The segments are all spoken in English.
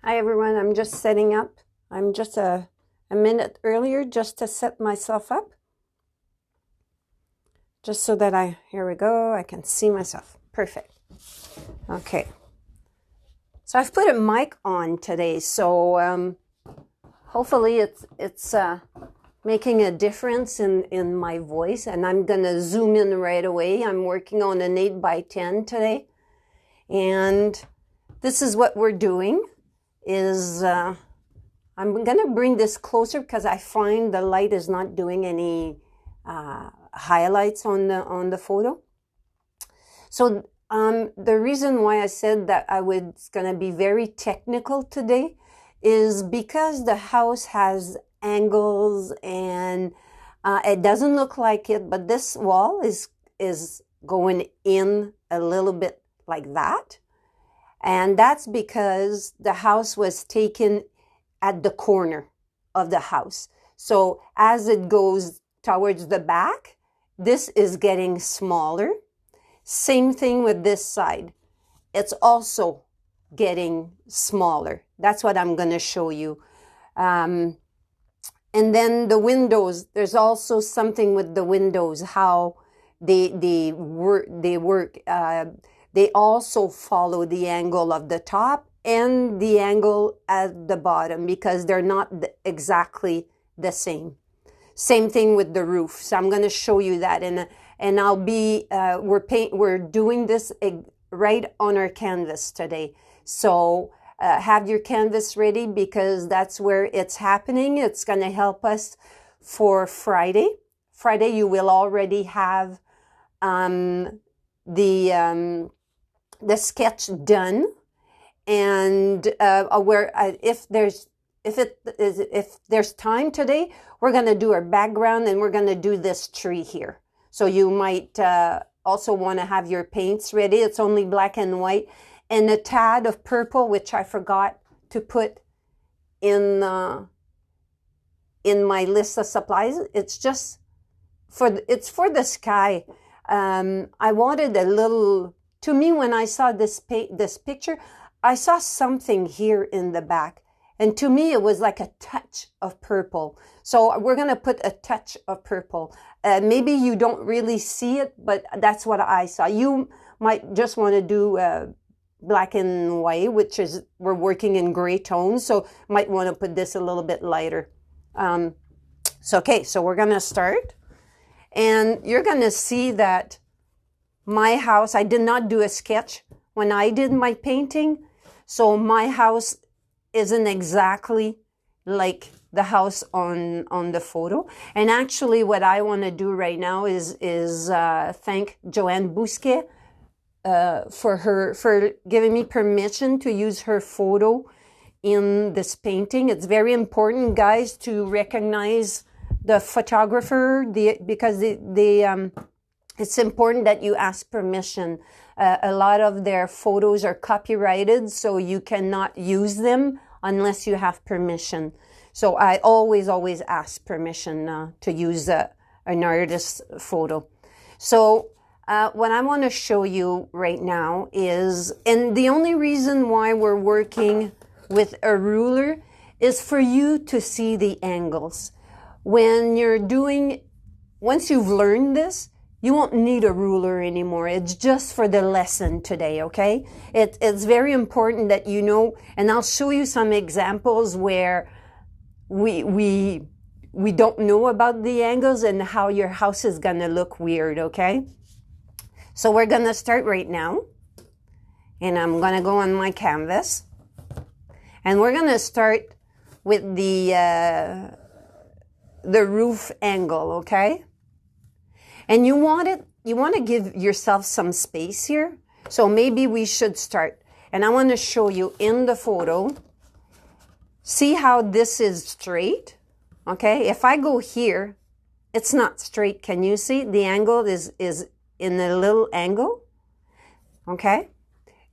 Hi everyone, I'm just setting up. I'm just a minute earlier just to set myself up. Just so that here we go, I can see myself. Perfect. Okay. So I've put a mic on today, so hopefully it's making a difference in my voice, and I'm gonna zoom in right away. I'm working on an 8x10 today, and this is what we're doing. I'm going to bring this closer because I find the light is not doing any highlights on the photo. So the reason why I said that I was going to be very technical today is because the house has angles and it doesn't look like it, but this wall is going in a little bit like that. And that's because the house was taken at the corner of the house. So as it goes towards the back, this is getting smaller. Same thing with this side. It's also getting smaller. That's what I'm going to show you. And then the windows, there's also something with the windows, how they work. They also follow the angle of the top and the angle at the bottom because they're not exactly the same. Same thing with the roof. So I'm going to show you that, and I'll be we're doing this right on our canvas today. So have your canvas ready because that's where it's happening. It's going to help us for Friday. Friday you will already have the sketch done, and if there's time today, we're going to do our background and we're going to do this tree here. So you might also want to have your paints ready. It's only black and white and a tad of purple, which I forgot to put in my list of supplies. It's just for the sky. I wanted a little. To me, when I saw this picture, I saw something here in the back. And to me, it was like a touch of purple. So we're going to put a touch of purple. Maybe you don't really see it, but that's what I saw. You might just want to do black and white, which is, we're working in gray tones. So might want to put this a little bit lighter. Okay, so we're going to start. And you're going to see that my house, I did not do a sketch when I did my painting. So my house isn't exactly like the house on the photo. And actually what I want to do right now is thank Joanne Bousquet for giving me permission to use her photo in this painting. It's very important, guys, to recognize the photographer because it's important that you ask permission. A lot of their photos are copyrighted, so you cannot use them unless you have permission. So I always ask permission to use an artist's photo. So what I want to show you right now is, and the only reason why we're working with a ruler is for you to see the angles. Once you've learned this, you won't need a ruler anymore. It's just for the lesson today, okay? It's very important that you know, and I'll show you some examples where we don't know about the angles and how your house is gonna look weird, okay? So we're gonna start right now, and I'm gonna go on my canvas, and we're gonna start with the roof angle, okay? And you want to give yourself some space here. So maybe we should start. And I want to show you in the photo. See how this is straight? Okay, if I go here, it's not straight. Can you see? The angle is in a little angle. Okay?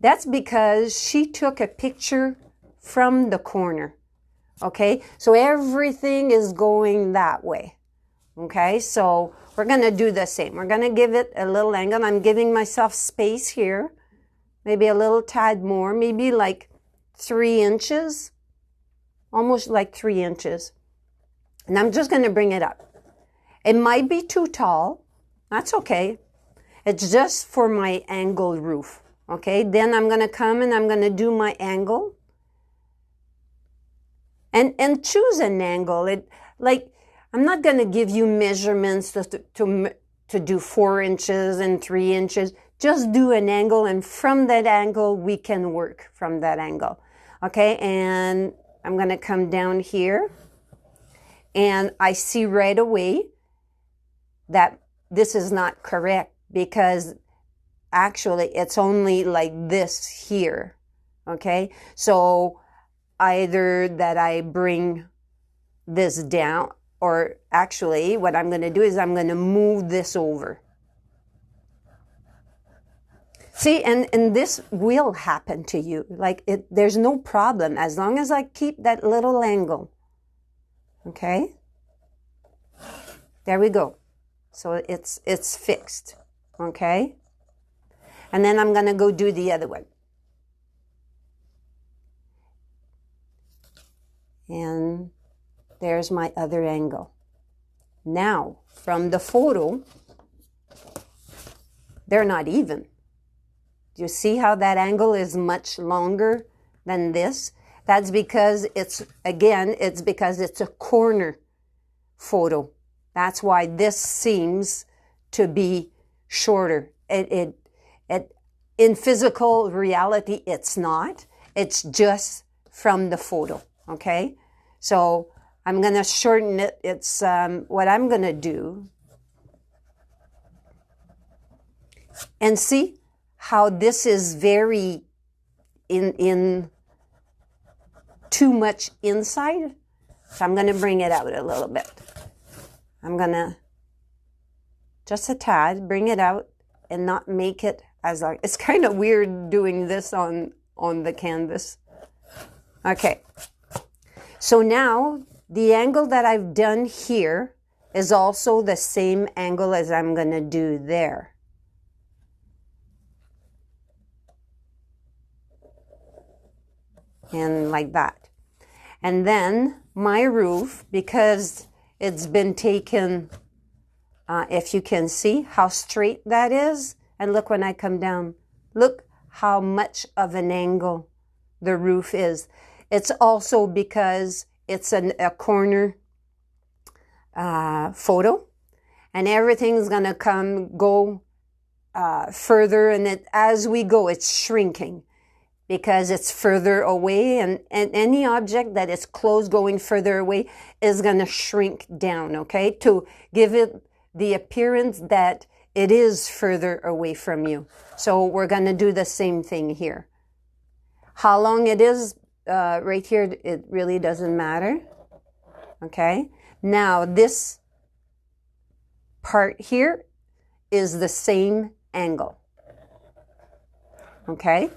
That's because she took a picture from the corner. Okay? So everything is going that way. Okay? So we're going to do the same. We're going to give it a little angle. I'm giving myself space here. Maybe a little tad more. Maybe like 3 inches, almost like 3 inches. And I'm just going to bring it up. It might be too tall. That's okay. It's just for my angled roof. Okay, then I'm going to come and I'm going to do my angle. And choose an angle. I'm not going to give you measurements to do 4 inches and 3 inches. Just do an angle, and from that angle, we can work from that angle. Okay, and I'm going to come down here. And I see right away that this is not correct, because actually it's only like this here. Okay, so either that I bring this down, or actually what I'm going to do is I'm going to move this over. See, and this will happen to you. There's no problem as long as I keep that little angle. Okay? There we go. So it's fixed. Okay? And then I'm going to go do the other one. And there's my other angle. Now, from the photo, they're not even. Do you see how that angle is much longer than this? That's because it's because it's a corner photo. That's why this seems to be shorter. In physical reality, it's not. It's just from the photo, okay? So I'm going to shorten it. It's what I'm going to do. And see how this is very in too much inside. So I'm going to bring it out a little bit. I'm going to just a tad bring it out and not make it as like, it's kind of weird doing this on the canvas. Okay. So now the angle that I've done here is also the same angle as I'm going to do there. And like that. And then my roof, because it's been taken, if you can see how straight that is, and look when I come down, look how much of an angle the roof is. It's also because it's a corner photo, and everything's gonna go further, and as we go, it's shrinking. Because it's further away, and any object that is close going further away is going to shrink down, okay? To give it the appearance that it is further away from you. So we're going to do the same thing here. How long it is right here, it really doesn't matter, okay? Now this part here is the same angle, okay?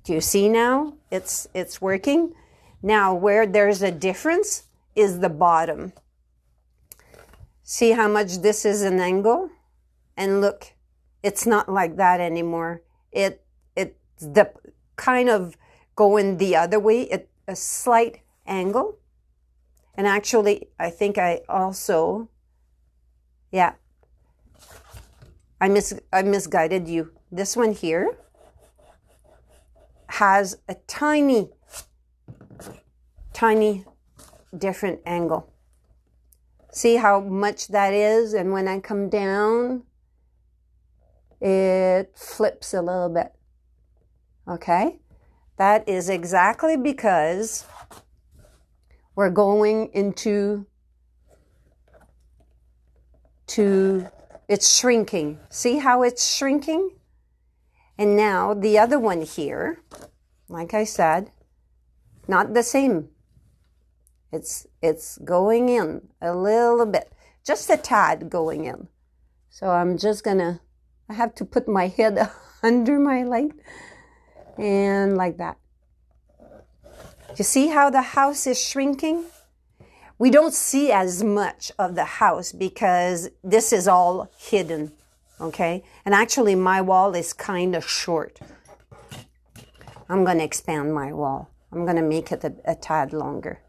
Do you see now? It's working. Now where there's a difference is the bottom. See how much this is an angle? And look, it's not like that anymore. It's the kind of going the other way, a slight angle. And actually, I think I also, yeah, I misguided you. This one here has a tiny different angle. See how much that is? And when I come down, it flips a little bit. Okay? That is exactly because we're going into it's shrinking. See how it's shrinking? And now the other one here, like I said, not the same. It's going in a little bit, just a tad going in. So I'm just gonna, I have to put my head under my light and like that. You see how the house is shrinking? We don't see as much of the house because this is all hidden. Okay, and actually my wall is kind of short. I'm going to expand my wall. I'm going to make it a tad longer.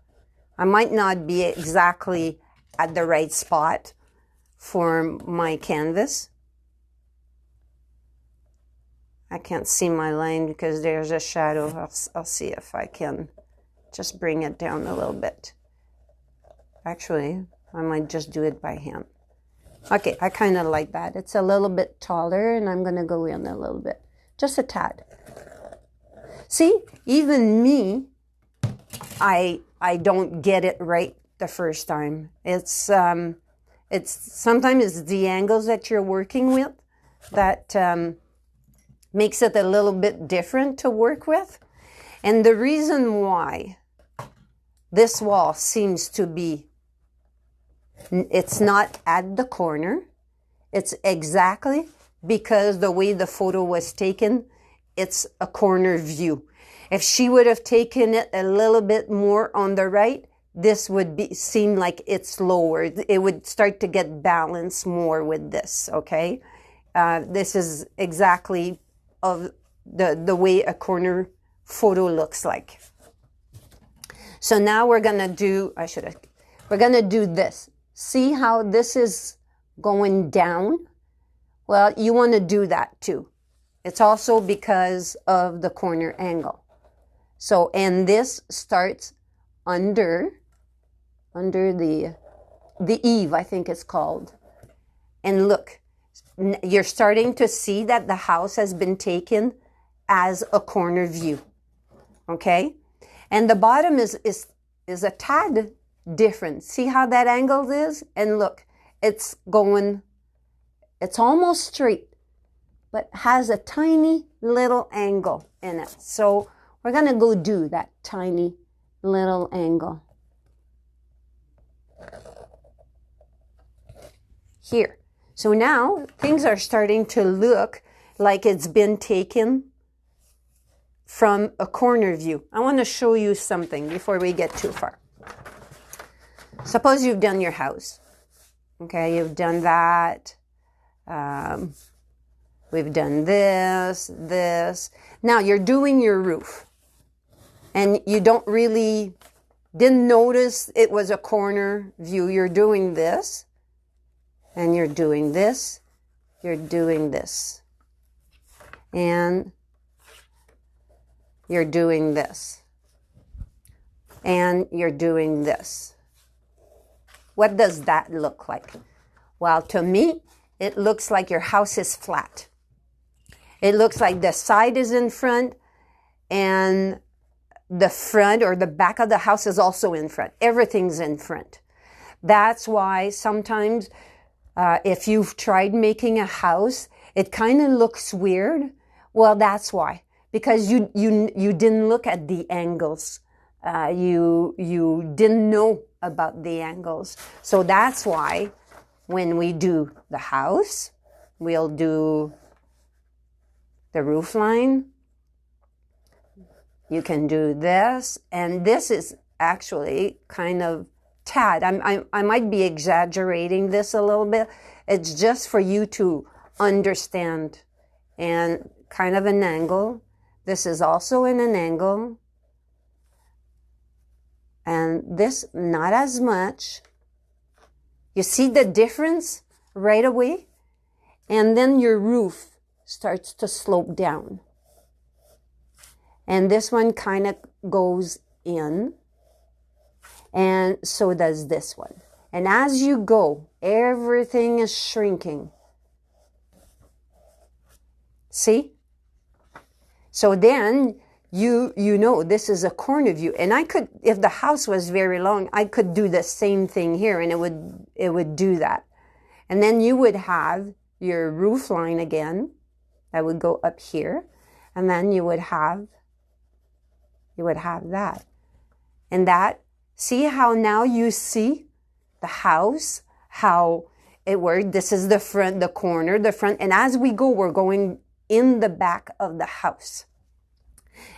I might not be exactly at the right spot for my canvas. I can't see my line because there's a shadow. I'll see if I can just bring it down a little bit. Actually, I might just do it by hand. Okay, I kind of like that. It's a little bit taller, and I'm going to go in a little bit. Just a tad. See, even me, I don't get it right the first time. It's sometimes it's the angles that you're working with that makes it a little bit different to work with. And the reason why this wall seems to be, it's not at the corner, it's exactly because the way the photo was taken, it's a corner view. If she would have taken it a little bit more on the right, this would seem like it's lower. It would start to get balanced more with this, okay? This is exactly of the way a corner photo looks like. So now we're gonna do, we're gonna do this. See how this is going down? Well, you wanna do that too. It's also because of the corner angle. So, and this starts under the eave, I think it's called. And look, you're starting to see that the house has been taken as a corner view, okay? And the bottom is a tad different. See how that angle is? And look, it's almost straight, but has a tiny little angle in it. So we're gonna go do that tiny little angle here. So now things are starting to look like it's been taken from a corner view. I want to show you something before we get too far. Suppose you've done your house. Okay, you've done that. We've done this. Now you're doing your roof. And you didn't notice it was a corner view. You're doing this. And you're doing this. You're doing this. And you're doing this. And you're doing this. What does that look like? Well, to me, it looks like your house is flat. It looks like the side is in front and the front or the back of the house is also in front. Everything's in front. That's why sometimes if you've tried making a house, it kind of looks weird. Well, that's why. Because you didn't look at the angles. You didn't know about the angles. So that's why when we do the house, we'll do the roof line. You can do this. And this is actually kind of tad. I might be exaggerating this a little bit. It's just for you to understand. And kind of an angle. This is also in an angle. And this, not as much. You see the difference right away? And then your roof starts to slope down. And this one kind of goes in. And so does this one. And as you go, everything is shrinking. See? So then you know this is a corner view. And I could, if the house was very long, I could do the same thing here and it would do that. And then you would have your roof line again. That would go up here. And then you would have that. And that, see how now you see the house, how it worked. This is the front, the corner, the front. And as we go, we're going in the back of the house.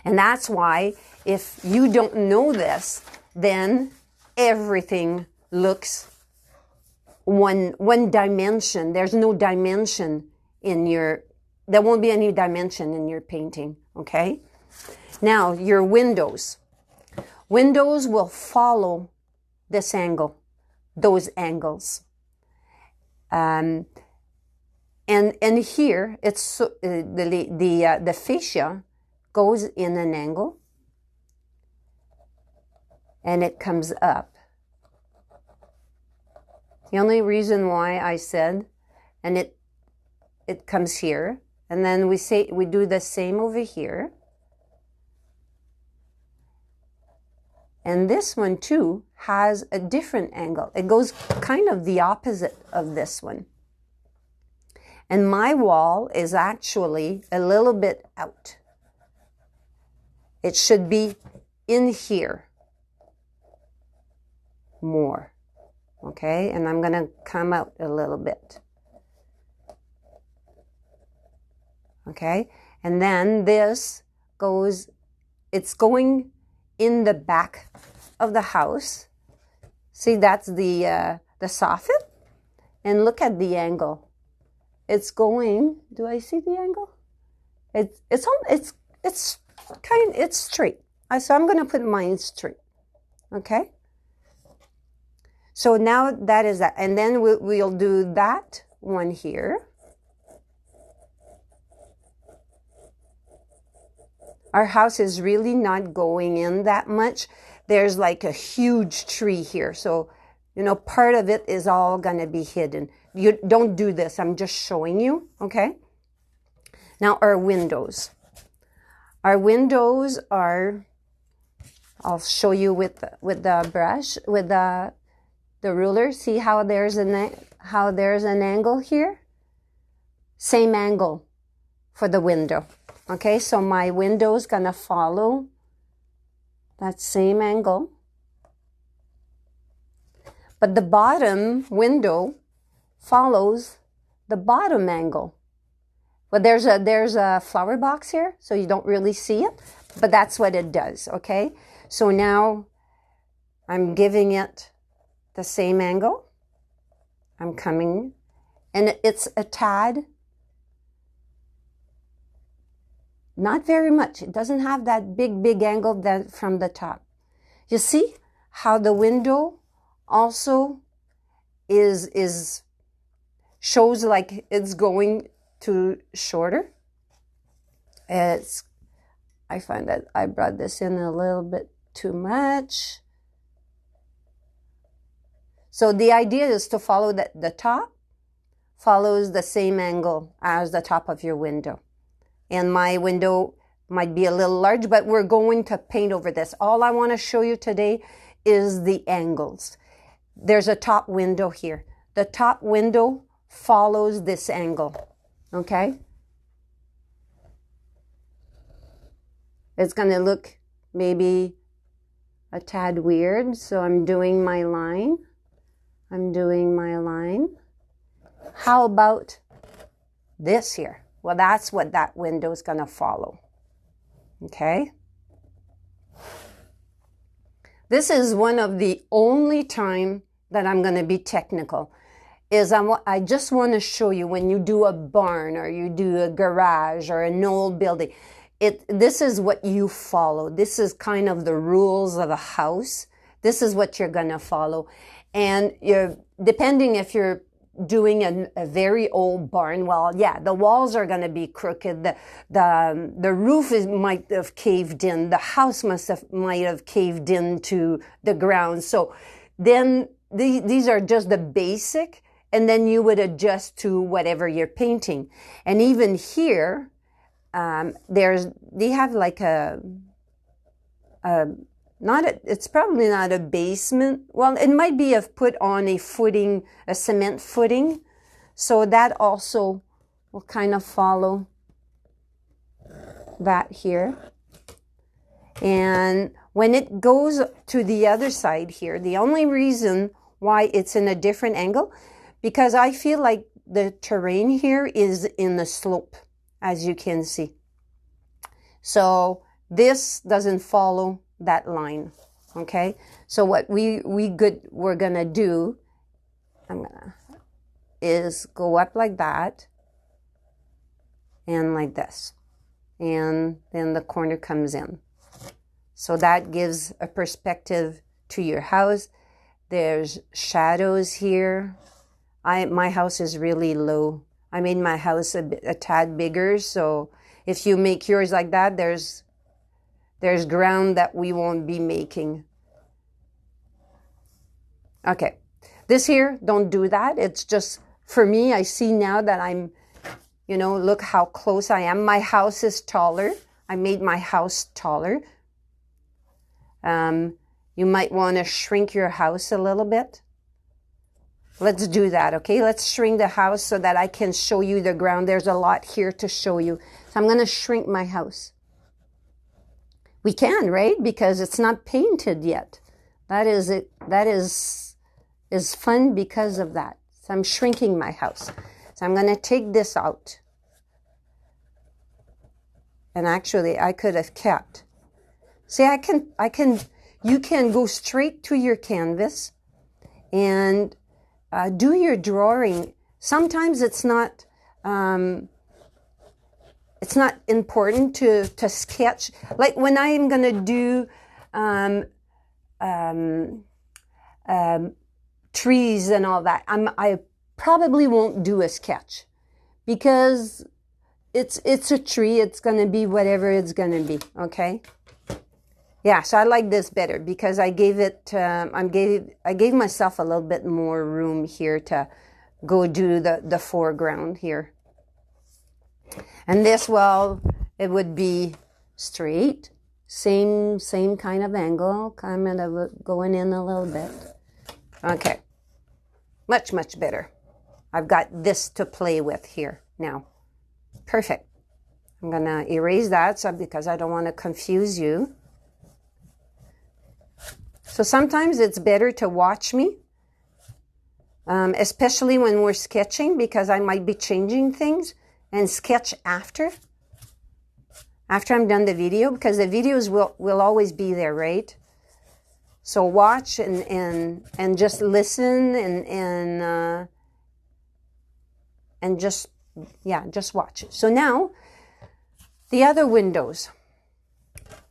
And that's why if you don't know this, then everything looks one dimension. There's no dimension in there won't be any dimension in your painting, okay? Now, your windows. Windows will follow this angle, those angles. And here, it's the fascia goes in an angle, and it comes up. The only reason why I said, and it comes here, and then we do the same over here. And this one too has a different angle. It goes kind of the opposite of this one. And my wall is actually a little bit out. It should be in here more. Okay, and I'm going to come out a little bit. Okay, and then this goes, it's going in the back of the house. See, that's the soffit. And look at the angle. It's going, do I see the angle? It's straight. So I'm going to put mine straight. Okay? So now that is that. And then we'll do that one here. Our house is really not going in that much. There's like a huge tree here. So, part of it is all going to be hidden. You don't do this. I'm just showing you, okay? Now, our windows. Our windows are, I'll show you with the brush, with the ruler. See how there's an angle here? Same angle for the window. Okay, so my window is going to follow that same angle. But the bottom window follows the bottom angle. But there's a flower box here, so you don't really see it. But that's what it does, okay? So now I'm giving it the same angle. I'm coming, and it's a tad. Not very much. It doesn't have that big angle that from the top. You see how the window also shows like it's going to shorter. I find that I brought this in a little bit too much. So the idea is to follow the top follows the same angle as the top of your window. And my window might be a little large, but we're going to paint over this. All I want to show you today is the angles. There's a top window here. The top window follows this angle, okay? It's going to look maybe a tad weird, so I'm doing my line. How about this here? Well, that's what that window is going to follow. Okay? This is one of the only time that I'm going to be technical. I just want to show you when you do a barn or you do a garage or an old building, this is what you follow. This is kind of the rules of a house. This is what you're going to follow. And depending if you're doing a very old barn, well, yeah, the walls are going to be crooked. The roof might have caved in. The house might have caved into the ground. So then these are just the basic, and then you would adjust to whatever you're painting. And even here, they have like it's probably not a basement. Well, it might be put on a footing, a cement footing. So that also will kind of follow that here. And when it goes to the other side here, the only reason why it's in a different angle, because I feel like the terrain here is in the slope, as you can see. So this doesn't follow that line, okay? So what we're gonna do, is go up like that and like this. and then the corner comes in. So that gives a perspective to your house. There's shadows here. My house is really low. I made my house a tad bigger, so if you make yours like that, there's ground that we won't be making. Okay, this here, don't do that. It's just, for me, I see now that I'm, you know, look how close I am. My house is taller. I made my house taller. You might want to shrink your house a little bit. Let's do that, okay? Let's shrink the house so that I can show you the ground. There's a lot here to show you. So I'm going to shrink my house. We can, right? Because it's not painted yet. That is it. That is fun because of that. So I'm shrinking my house. So I'm going to take this out. And actually, I could have kept. See, you can go straight to your canvas and do your drawing. Sometimes it's not important to sketch. Like when I'm going to do trees and all that, I probably won't do a sketch because it's a tree. It's going to be whatever it's going to be. Okay. Yeah, so I like this better because I gave it. I gave myself a little bit more room here to go do the foreground here. And this, well, it would be straight, same kind of angle, kind of going in a little bit. Okay, much better. I've got this to play with here now. Perfect. I'm gonna erase that because I don't want to confuse you. So sometimes it's better to watch me, especially when we're sketching, because I might be changing things, and sketch after I'm done the video, because the videos will always be there, right? So watch and just listen and just watch. So now the other windows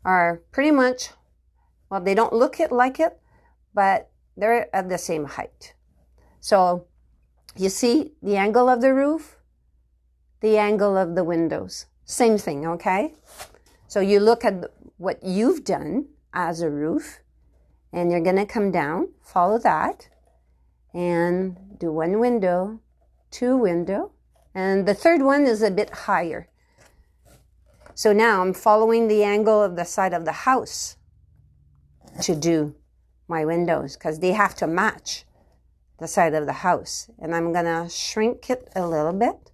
are pretty much, well, they don't look like it, but they're at the same height. So you see the angle of the roof, the angle of the windows, same thing, okay? So you look at what you've done as a roof, and you're going to come down, follow that, and do one window, two window, and the third one is a bit higher. So now I'm following the angle of the side of the house to do my windows because they have to match the side of the house. And I'm going to shrink it a little bit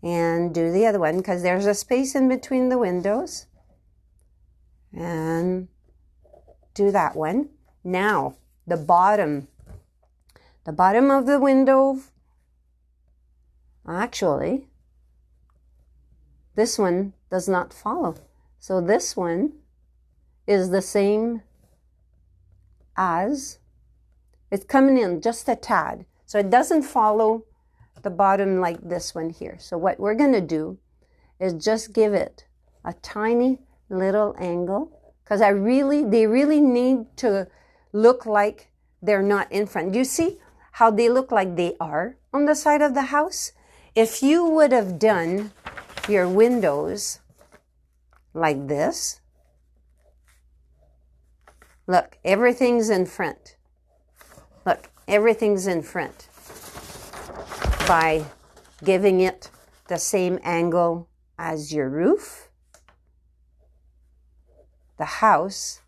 and do the other one because there's a space in between the windows. And do that one. Now, the bottom of the window, actually, this one does not follow. So this one is the same as, it's coming in just a tad. So it doesn't follow the bottom like this one here. So what we're going to do is just give it a tiny little angle because they really need to look like they're not in front. Do you see how they look like they are on the side of the house? If you would have done your windows like this, look, everything's in front. Look, everything's in front. By giving it the same angle as your roof, the house,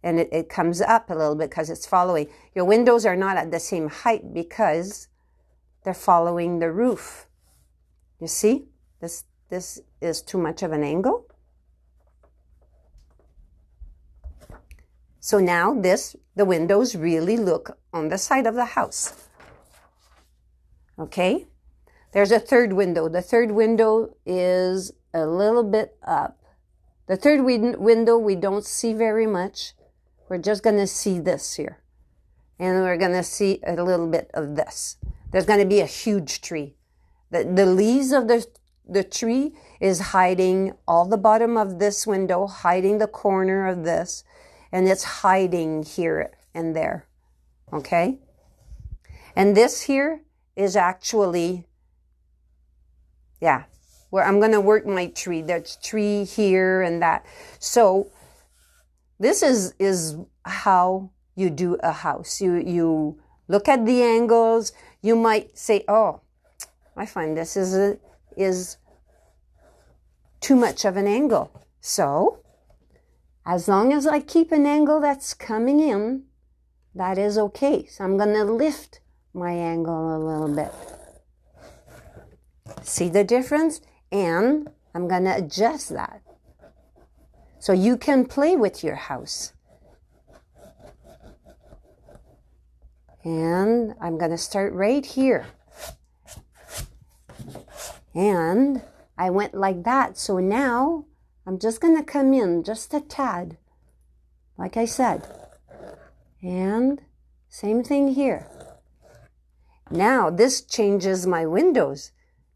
and it comes up a little bit because it's following. Your windows are not at the same height because they're following the roof. You see? This is too much of an angle. So now the windows really look on the side of the house. Okay? There's a third window. The third window is a little bit up. The third window we don't see very much. We're just going to see this here. And we're going to see a little bit of this. There's going to be a huge tree. The leaves of the the tree is hiding all the bottom of this window, hiding the corner of this, and it's hiding here and there, okay? And this here is actually, yeah, where I'm going to work my tree. There's tree here and that. So this is how you do a house. You look at the angles. You might say, oh, I find this is too much of an angle. So as long as I keep an angle that's coming in, that is okay. So I'm going to lift my angle a little bit. See the difference? And I'm going to adjust that. So you can play with your house. And I'm going to start right here. And I went like that. So now I'm just going to come in just a tad, like I said. And same thing here. Now this changes my windows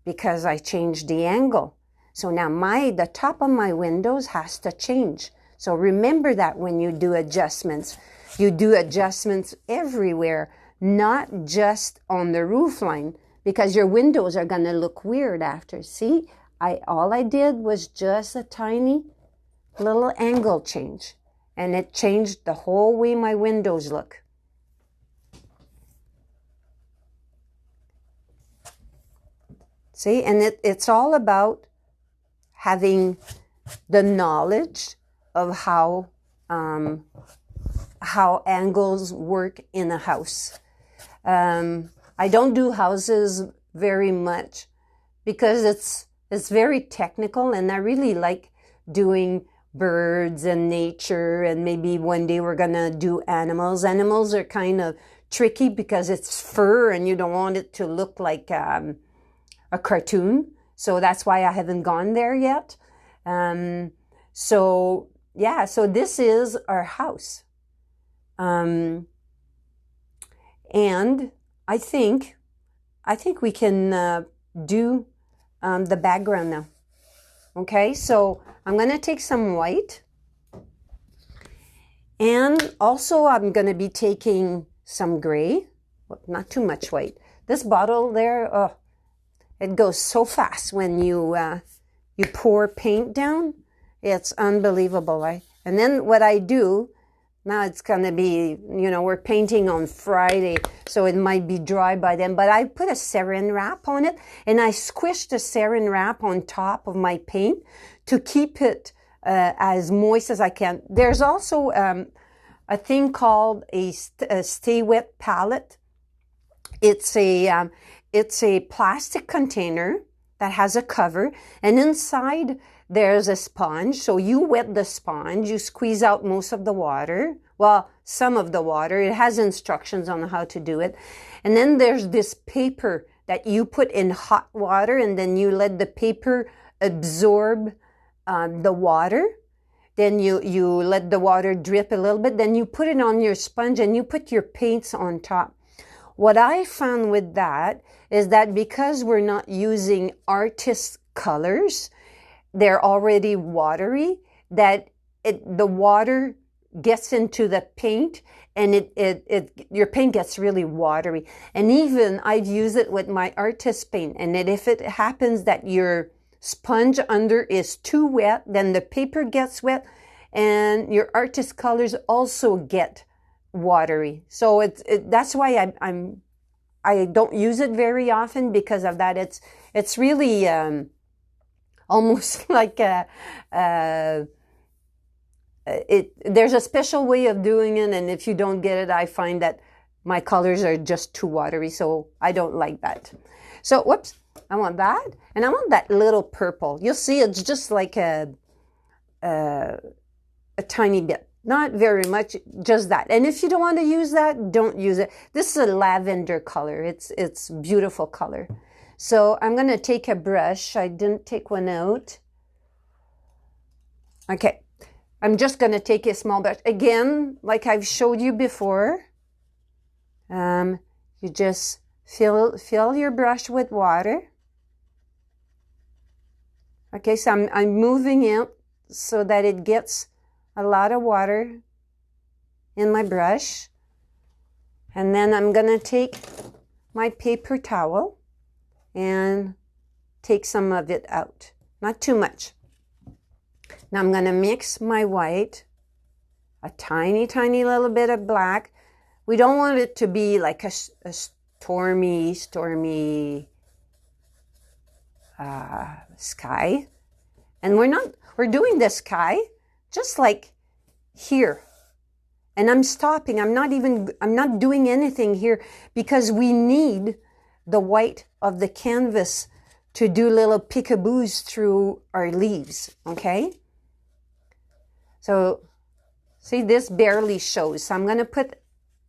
because I changed the angle. So now the top of my windows has to change. So remember that when you do adjustments. You do adjustments everywhere, not just on the roof line, because your windows are going to look weird after. See, all I did was just a tiny little angle change, and it changed the whole way my windows look. See, and it's all about having the knowledge of how angles work in a house. I don't do houses very much because it's very technical, and I really like doing birds and nature, and maybe one day we're gonna do animals. Animals are kind of tricky because it's fur and you don't want it to look like a cartoon. So that's why I haven't gone there yet. So this is our house. And I think we can do the background now. Okay, so I'm going to take some white. And also I'm going to be taking some gray. Well, not too much white. This bottle there, oh, it goes so fast when you pour paint down. It's unbelievable. And then what I do, now it's going to be, we're painting on Friday, so it might be dry by then. But I put a saran wrap on it, and I squish the saran wrap on top of my paint to keep it as moist as I can. There's also a thing called a Stay Wet palette. It's a plastic container that has a cover, and inside there's a sponge. So you wet the sponge, you squeeze out most of the water. Well, some of the water. It has instructions on how to do it. And then there's this paper that you put in hot water, and then you let the paper absorb the water. Then you let the water drip a little bit. Then you put it on your sponge and you put your paints on top. What I found with that is that because we're not using artist colors, they're already watery, that the water gets into the paint, and your paint gets really watery. And even I've used it with my artist paint, and that if it happens that your sponge under is too wet, then the paper gets wet, and your artist colors also get watery. So that's why I don't use it very often because of that. It's really almost like there's a special way of doing it, and if you don't get it, I find that my colors are just too watery, so I don't like that. So whoops, I want that, and I want that little purple. You'll see it's just like a tiny bit. Not very much, just that. And if you don't want to use that, don't use it. This is a lavender color. It's beautiful color. So I'm going to take a brush. I didn't take one out. Okay. I'm just going to take a small brush. Again, like I've showed you before, you just fill your brush with water. Okay, so I'm moving it so that it gets a lot of water in my brush. And then I'm going to take my paper towel and take some of it out. Not too much. Now I'm going to mix my white, a tiny, tiny little bit of black. We don't want it to be like a stormy sky. And we're doing the sky just like here. And I'm stopping. I'm not doing anything here because we need the white of the canvas to do little peekaboos through our leaves, okay? So, see, this barely shows. So I'm going to put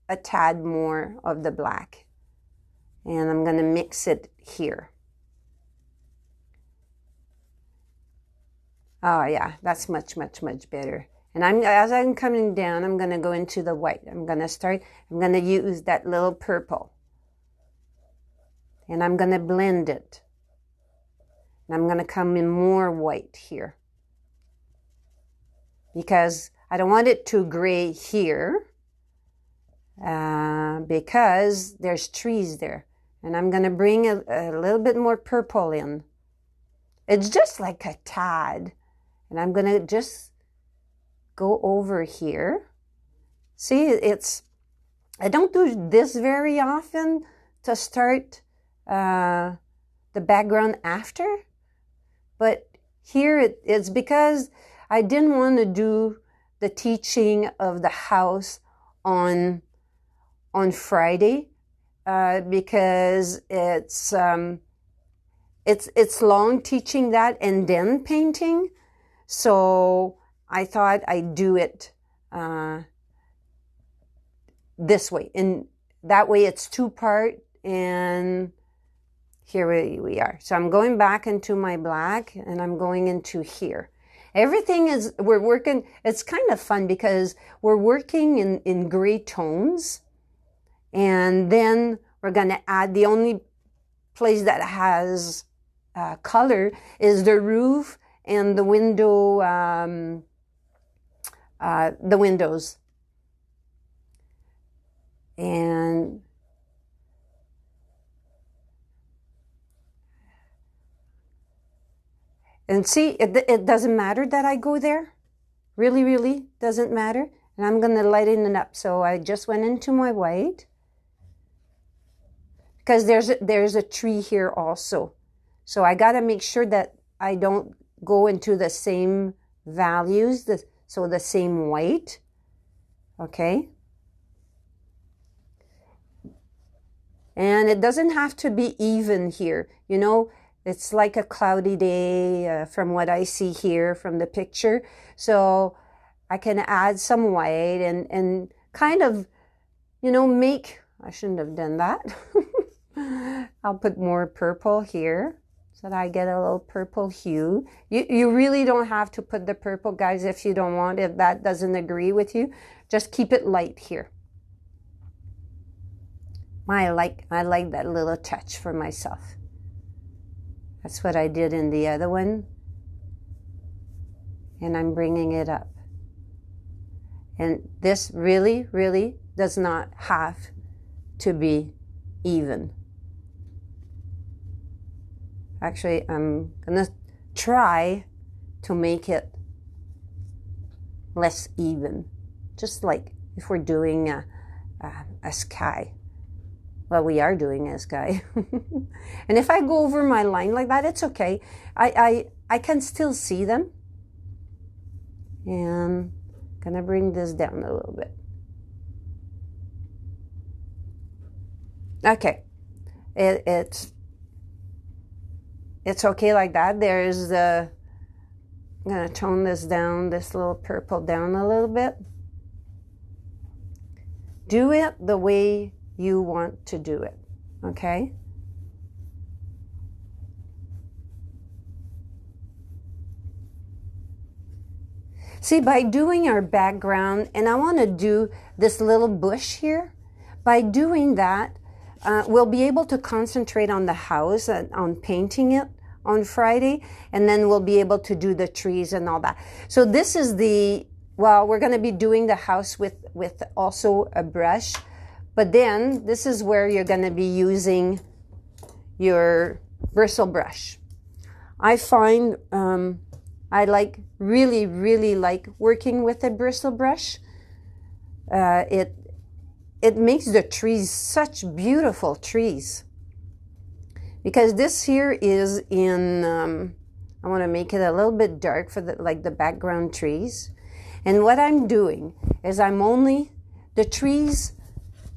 a tad more of the black. And I'm going to mix it here. Oh, yeah, that's much, much, much better. And as I'm coming down, I'm going to go into the white. I'm going to use that little purple. And I'm going to blend it. And I'm going to come in more white here. Because I don't want it too gray here. Because there's trees there. And I'm going to bring a little bit more purple in. It's just like a tad. And I'm going to just go over here. See, I don't do this very often to start the background after. But here it's because I didn't want to do the teaching of the house on Friday because it's long teaching that and then painting. So I thought I'd do it this way. And that way it's two-part, and here we are. So I'm going back into my black, and I'm going into here. We're working, it's kind of fun because we're working in gray tones. And then we're going to add, the only place that has color is the roof and the window, the windows. And see, it doesn't matter that I go there. Really, really doesn't matter. And I'm going to lighten it up. So I just went into my white. Because there's a tree here also. So I got to make sure that I don't go into the same values, so the same white. Okay? And it doesn't have to be even here. You know, it's like a cloudy day from what I see here from the picture. So I can add some white and kind of, you know, I shouldn't have done that. I'll put more purple here so that I get a little purple hue. You really don't have to put the purple, guys, if you don't want. If that doesn't agree with you, just keep it light here. I like that little touch for myself. That's what I did in the other one. And I'm bringing it up. And this really, really does not have to be even. Actually, I'm going to try to make it less even. Just like if we're doing a sky. Well, we are doing a sky. And if I go over my line like that, it's okay. I can still see them. And I'm going to bring this down a little bit. Okay. It's okay like that. I'm going to tone this down, this little purple down a little bit. Do it the way you want to do it, okay? See, by doing our background, and I want to do this little bush here, by doing that, we'll be able to concentrate on the house, on painting it on Friday, and then we'll be able to do the trees and all that. So this is well, we're going to be doing the house with also a brush, but then this is where you're going to be using your bristle brush. I find I really like working with a bristle brush. It makes the trees such beautiful trees. Because this here is in, I want to make it a little bit dark for the background trees. And what I'm doing is the trees,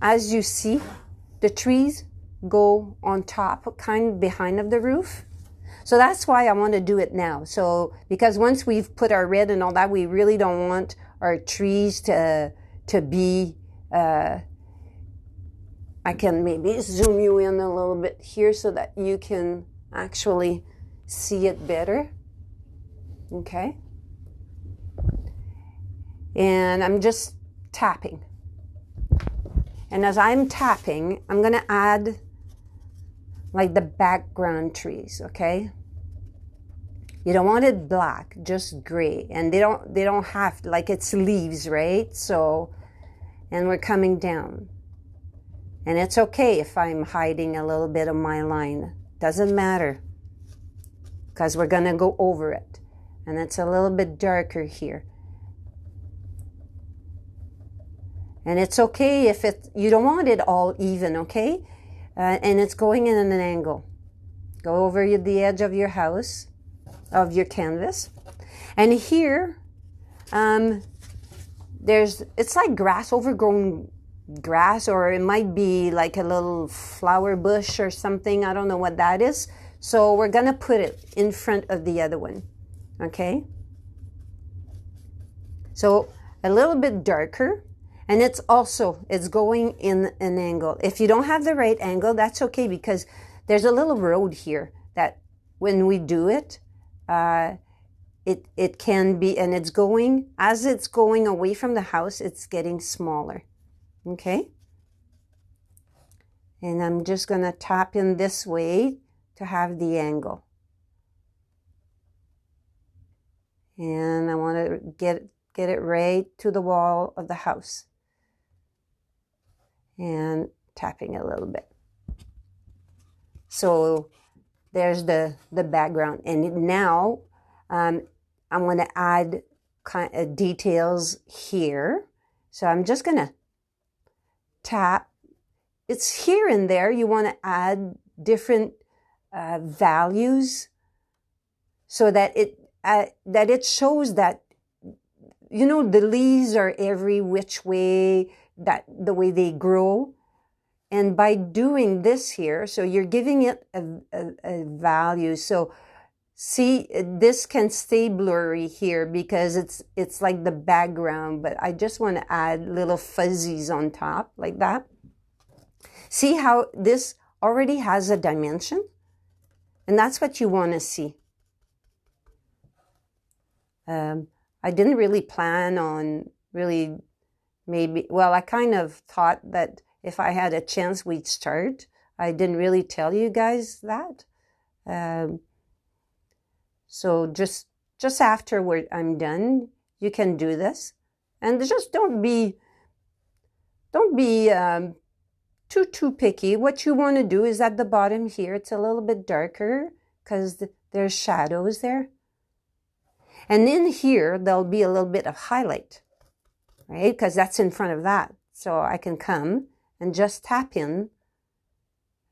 as you see, the trees go on top, kind of behind of the roof. So that's why I want to do it now. So, because once we've put our red and all that, we really don't want our trees to be, I can maybe zoom you in a little bit here so that you can actually see it better. Okay. And I'm just tapping. And as I'm tapping, I'm going to add like the background trees, okay? You don't want it black, just gray. And they don't have, like it's leaves, right? So, and we're coming down. And it's okay if I'm hiding a little bit of my line. Doesn't matter. Because we're going to go over it. And it's a little bit darker here. And it's okay if you don't want it all even, okay? And it's going in an angle. Go over the edge of your house, of your canvas. And here, it's like grass, overgrown grass, or it might be like a little flower bush or something. I don't know what that is. So we're going to put it in front of the other one. Okay? So a little bit darker. And it's going in an angle. If you don't have the right angle, that's okay, because there's a little road here that when we do it, it can be, and as it's going away from the house, it's getting smaller. Okay? And I'm just going to tap in this way to have the angle. And I want to get it right to the wall of the house. And tapping a little bit. So there's the background. And now I'm going to add details here. So I'm just going to tap. It's here and there. You want to add different values so that it shows that, you know, the leaves are every which way, that the way they grow. And by doing this here, so you're giving it a value. So see, this can stay blurry here because it's like the background, but I just want to add little fuzzies on top like that. See how this already has a dimension? And that's what you want to see. I didn't really plan on really I kind of thought that if I had a chance, we'd start. I didn't really tell you guys that. So just after I'm done, you can do this. And just don't be too picky. What you want to do is at the bottom here, it's a little bit darker because there's shadows there. And in here, there'll be a little bit of highlight, right? Because that's in front of that. So I can come and just tap in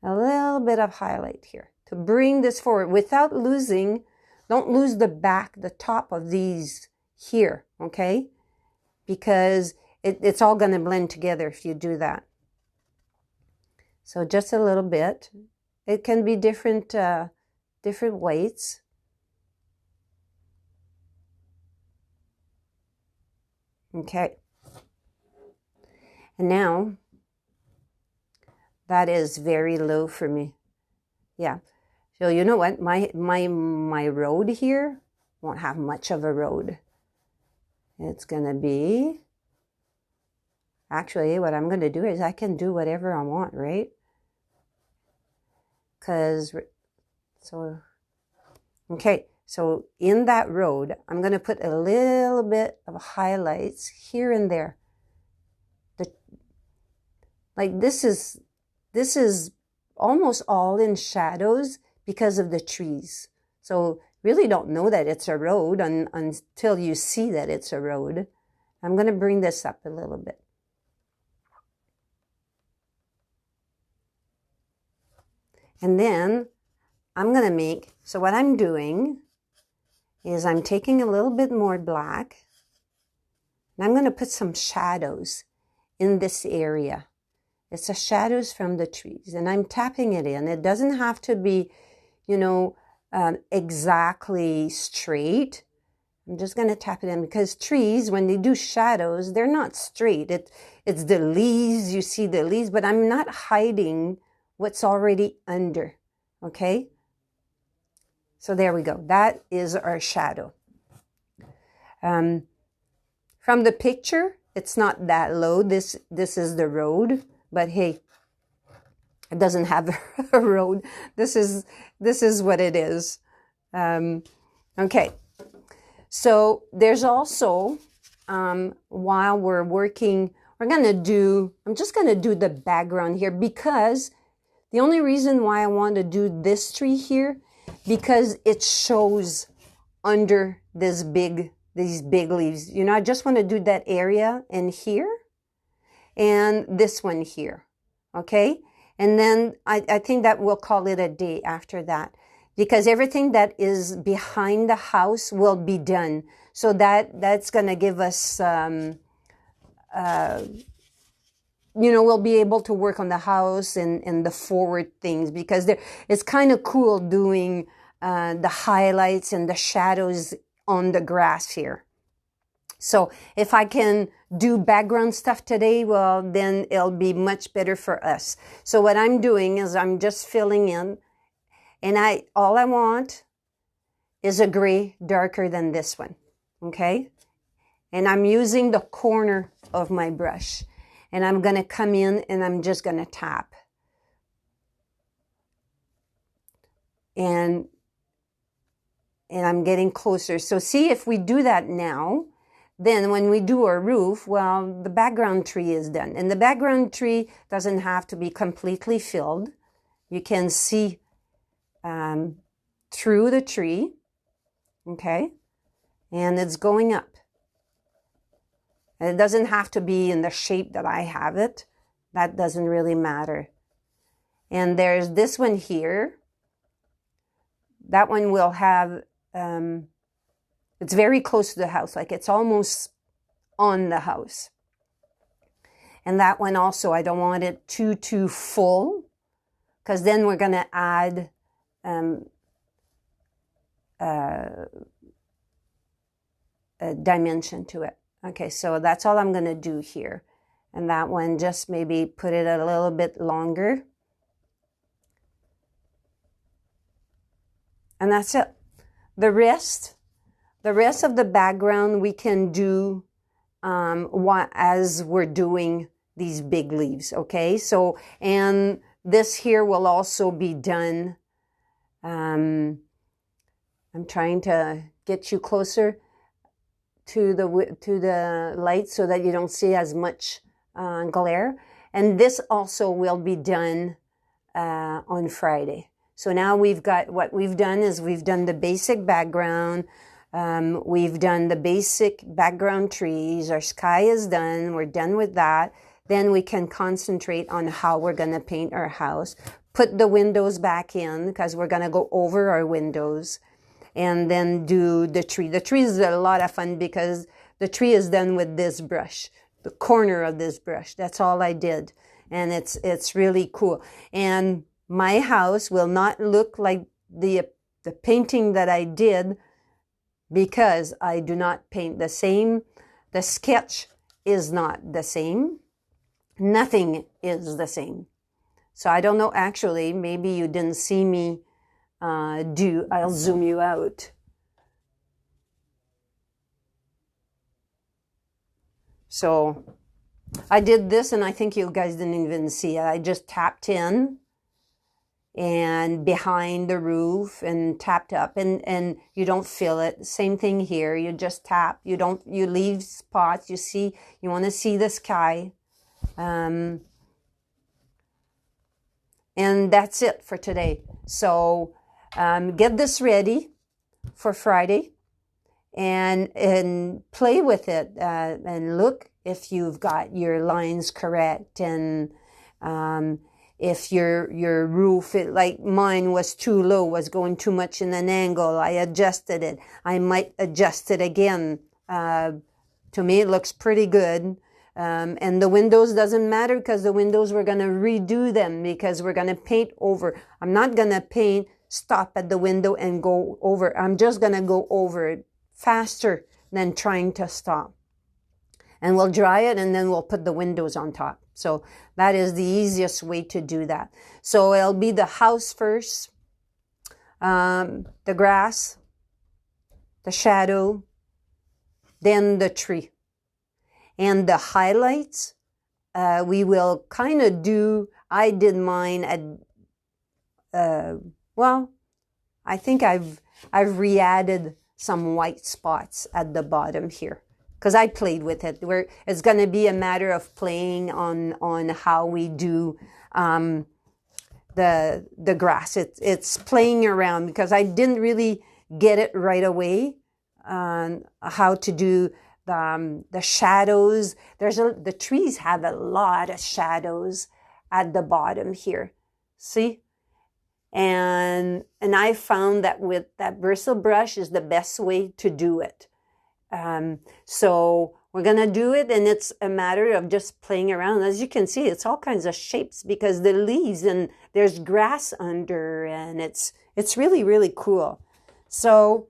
a little bit of highlight here to bring this forward without don't lose the top of these here, okay? Because it's all going to blend together if you do that. So just a little bit. It can be different weights. Okay. And now, that is very low for me. Yeah. So you know what? My road here won't have much of a road. It's going to be... Actually, what I'm going to do is I can do whatever I want, right? So Okay, so in that road, I'm going to put a little bit of highlights here and there. Like this is almost all in shadows because of the trees. So really don't know that it's a road until you see that it's a road. I'm going to bring this up a little bit. And then I'm going to make, so what I'm doing is I'm taking a little bit more black and I'm going to put some shadows in this area. It's the shadows from the trees and I'm tapping it in. It doesn't have to be, you know, exactly straight. I'm just going to tap it in because trees, when they do shadows, they're not straight. It's the leaves, you see the leaves, but I'm not hiding what's already under, okay? So there we go. That is our shadow. From the picture, it's not that low. This is the road, but hey, it doesn't have a road. This is what it is. Okay. So there's also, while we're working, I'm just going to do the background here because the only reason why I want to do this tree here, because it shows under these big leaves. You know, I just want to do that area in here and this one here. Okay. And then I think that we'll call it a day after that. Because everything that is behind the house will be done. So that's going to give us, you know, we'll be able to work on the house and the forward things because it's kind of cool doing the highlights and the shadows on the grass here. So if I can do background stuff today, well, then it'll be much better for us. So what I'm doing is I'm just filling in. And all I want is a gray darker than this one, okay? And I'm using the corner of my brush. And I'm going to come in and I'm just going to tap. And I'm getting closer. So see, if we do that now, then when we do our roof, well, the background tree is done. And the background tree doesn't have to be completely filled. You can see through the tree, okay? And it's going up. And it doesn't have to be in the shape that I have it. That doesn't really matter. And there's this one here. That one will have, it's very close to the house, like it's almost on the house. And that one also, I don't want it too full, because then we're going to add a dimension to it. Okay, so that's all I'm going to do here. And that one, just maybe put it a little bit longer. And that's it. The rest of the background we can do as we're doing these big leaves, okay? So, and this here will also be done. I'm trying to get you closer to the light so that you don't see as much glare. And this also will be done on Friday. So now what we've done is we've done the basic background. We've done the basic background trees. Our sky is done. We're done with that. Then we can concentrate on how we're going to paint our house. Put the windows back in because we're going to go over our windows. And then do the tree. The tree is a lot of fun because the tree is done with this brush, the corner of this brush. That's all I did. And it's really cool. And my house will not look like the painting that I did because I do not paint the same. The sketch is not the same. Nothing is the same. So I don't know, actually, maybe you didn't see me I'll zoom you out. So I did this and I think you guys didn't even see it. I just tapped in and behind the roof and tapped up, and you don't fill it. Same thing here. You just tap. You leave spots. You want to see the sky. And that's it for today. So get this ready for Friday and play with it and look if you've got your lines correct, and if your roof, like mine was too low, was going too much in an angle, I adjusted it. I might adjust it again. To me, it looks pretty good. And the windows doesn't matter, because the windows, we're going to redo them because we're going to paint over. I'm not going to stop at the window and go over. I'm just going to go over it faster than trying to stop. And we'll dry it, and then we'll put the windows on top. So that is the easiest way to do that. So it'll be the house first, the grass, the shadow, then the tree. And the highlights, we will kind of do, I did mine at, well, I think I've re-added some white spots at the bottom here, because I played with it. It's going to be a matter of playing on how we do the grass. It's playing around, because I didn't really get it right away on how to do the shadows. The trees have a lot of shadows at the bottom here. See? And I found that with that bristle brush is the best way to do it. So we're going to do it, and it's a matter of just playing around. As you can see, it's all kinds of shapes, because the leaves, and there's grass under, and it's really, really cool. So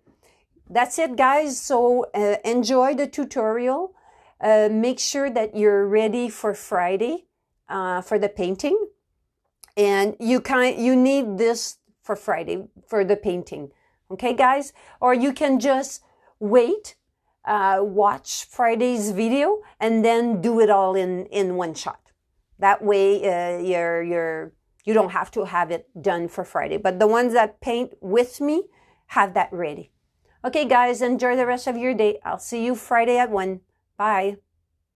that's it, guys. So enjoy the tutorial. Make sure that you're ready for Friday for the painting. And you need this for Friday for the painting. Okay, guys? Or you can just wait, watch Friday's video, and then do it all in one shot. That way you don't have to have it done for Friday. But the ones that paint with me, have that ready. Okay, guys, enjoy the rest of your day. I'll see you Friday at 1. Bye.